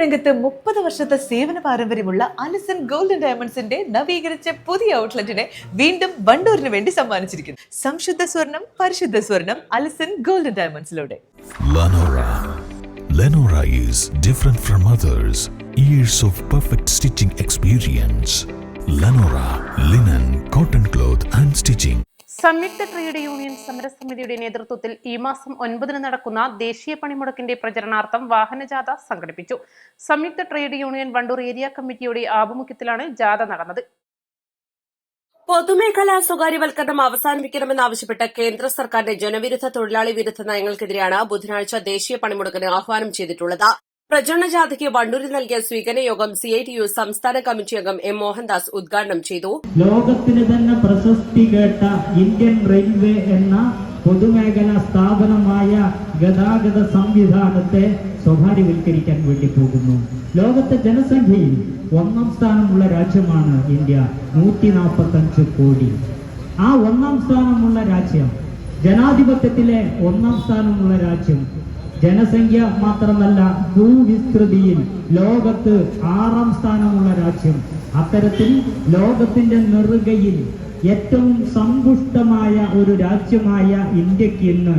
രംഗത്ത് 30 വർഷത്തെ സേവന പാരമ്പര്യമുള്ള അലിസൺ ഗോൾഡൻ ഡയമണ്ട്സിന്റെ നവീകരിച്ച പുതിയ ഔട്ട്ലെറ്റിനെ വീണ്ടും വണ്ടൂരിന് വേണ്ടി സമ്മാനിച്ചിരിക്കുന്നു. സംശുദ്ധ സ്വർണം, പരിശുദ്ധ സ്വർണം, അലിസൺ ഗോൾഡൻ ഡയമണ്ട്സിലൂടെ. Lenora is different from others. Years of perfect stitching experience. Lenora linen, cotton cloth and stitching. സംയുക്ത ട്രേഡ് യൂണിയൻ സമരസമിതിയുടെ നേതൃത്വത്തിൽ ഈ മാസം 9 നടക്കുന്ന ദേശീയ പണിമുടക്കിന്റെ പ്രചരണാർത്ഥം വാഹനജാഥ സംഘടിപ്പിച്ചു. സംയുക്ത ട്രേഡ് യൂണിയൻ വണ്ടൂർ ഏരിയ കമ്മിറ്റിയുടെ ആഭിമുഖ്യത്തിലാണ് ജാഥ നടന്നത്. പൊതുമേഖലാ സ്വകാര്യവൽക്കരണം അവസാനിപ്പിക്കണമെന്നാവശ്യപ്പെട്ട് കേന്ദ്ര സർക്കാരിന്റെ ജനവിരുദ്ധ തൊഴിലാളി വിരുദ്ധ നയങ്ങൾക്കെതിരെയാണ് ബുധനാഴ്ച ദേശീയ പണിമുടക്കിന് ആഹ്വാനം ചെയ്തിട്ടുള്ളത്. പ്രചരണ ജാഥയ്ക്ക് വണ്ടൂരിൽ നൽകിയ സ്വീകരണ യോഗം CITU സംസ്ഥാന കമ്മിറ്റി അംഗം M. മോഹൻദാസ് ഉദ്ഘാടനം ചെയ്തു. ലോകത്തിന് തന്നെ പ്രശസ്തി കേട്ട ഇന്ത്യൻ റെയിൽവേ എന്ന പൊതുമേഖലാ സ്ഥാപനമായ ഗതാഗത സംവിധാനത്തെ സ്വകാര്യവൽക്കരിക്കാൻ വേണ്ടി പോകുന്നു. ലോകത്തെ ജനസംഖ്യയിൽ 1ാം സ്ഥാനമുള്ള രാജ്യമാണ് ഇന്ത്യ, 145 കോടി. ആ 1ാം സ്ഥാനമുള്ള രാജ്യം, ജനാധിപത്യത്തിലെ 1ാം സ്ഥാനമുള്ള രാജ്യം, ജനസംഖ്യ മാത്രമല്ല ഭൂവിസ്തൃതിയിൽ ലോകത്ത് 6ാം സ്ഥാനമുള്ള രാജ്യം, അത്തരത്തിൽ ലോകത്തിന്റെ നെറുകയിൽ ഏറ്റവും സമ്പുഷ്ടമായ ഒരു രാജ്യമായ ഇന്ത്യക്ക് ഇന്ന്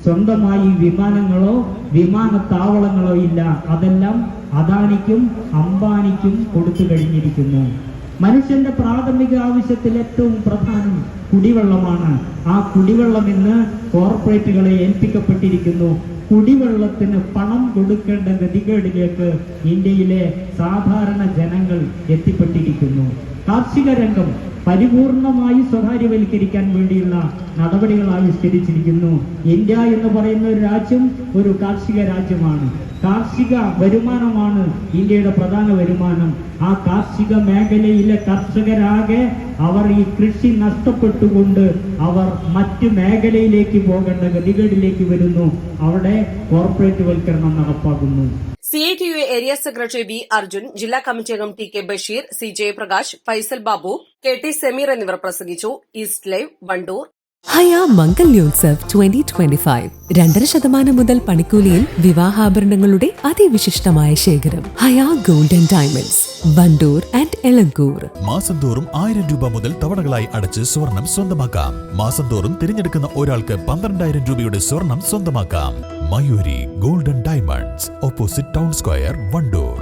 സ്വന്തമായി വിമാനങ്ങളോ വിമാനത്താവളങ്ങളോ ഇല്ല. അതെല്ലാം അദാനിക്കും അംബാനിക്കും കൊടുത്തു കഴിഞ്ഞിരിക്കുന്നു. മനുഷ്യന്റെ പ്രാഥമിക ആവശ്യത്തിൽ ഏറ്റവും പ്രധാനം കുടിവെള്ളമാണ്. ആ കുടിവെള്ളം ഇന്ന് കോർപ്പറേറ്റുകളെ ഏൽപ്പിക്കപ്പെട്ടിരിക്കുന്നു. കുടിവെള്ളത്തിന് പണം കൊടുക്കേണ്ട ഗതികേടിലേക്ക് ഇന്ത്യയിലെ സാധാരണ ജനങ്ങൾ എത്തിപ്പെട്ടിരിക്കുന്നു. കാർഷിക രംഗം പരിപൂർണമായി സ്വകാര്യവൽക്കരിക്കാൻ വേണ്ടിയുള്ള നടപടികൾ ആവിഷ്കരിച്ചിരിക്കുന്നു. ഇന്ത്യ എന്ന് പറയുന്ന ഒരു രാജ്യം ഒരു കാർഷിക രാജ്യമാണ്. കാർഷിക വരുമാനമാണ് ഇന്ത്യയുടെ പ്രധാന വരുമാനം. ആ കാർഷിക മേഖലയിലെ കർഷകരാകെ അവർ ഈ കൃഷി നഷ്ടപ്പെട്ടുകൊണ്ട് അവർ മറ്റു മേഖലയിലേക്ക് പോകേണ്ട ഗതികേടിലേക്ക് വരുന്നു. അവിടെ കോർപ്പറേറ്റ് വൽക്കരണം നടപ്പാക്കുന്നു. CITU area secretary V. Arjun, ജില്ലാ കമ്മിറ്റി അംഗം TK Basheer, C. Jayaprakash, Faisal Babu, KT Sameer എന്നിവർ പ്രസംഗിച്ചു. East live Wandoor. ഹയ മംഗല്യോത്സവ് 2025 2.5% മുതൽ പണിക്കൂലിയിൽ വിവാഹാഭരണങ്ങളുടെ അതിവിശിഷ്ടമായ ശേഖരം. Haya golden diamonds, Wandoor and Elankur. മാസം തോറും 1000 രൂപ മുതൽ തവണകളായി അടച്ച് സ്വർണം സ്വന്തമാക്കാം. മാസം തോറും തിരഞ്ഞെടുക്കുന്ന ഒരാൾക്ക് 12,000 രൂപയുടെ സ്വർണം സ്വന്തമാക്കാം. Mayuri golden diamonds, opposite town square, Wandoor.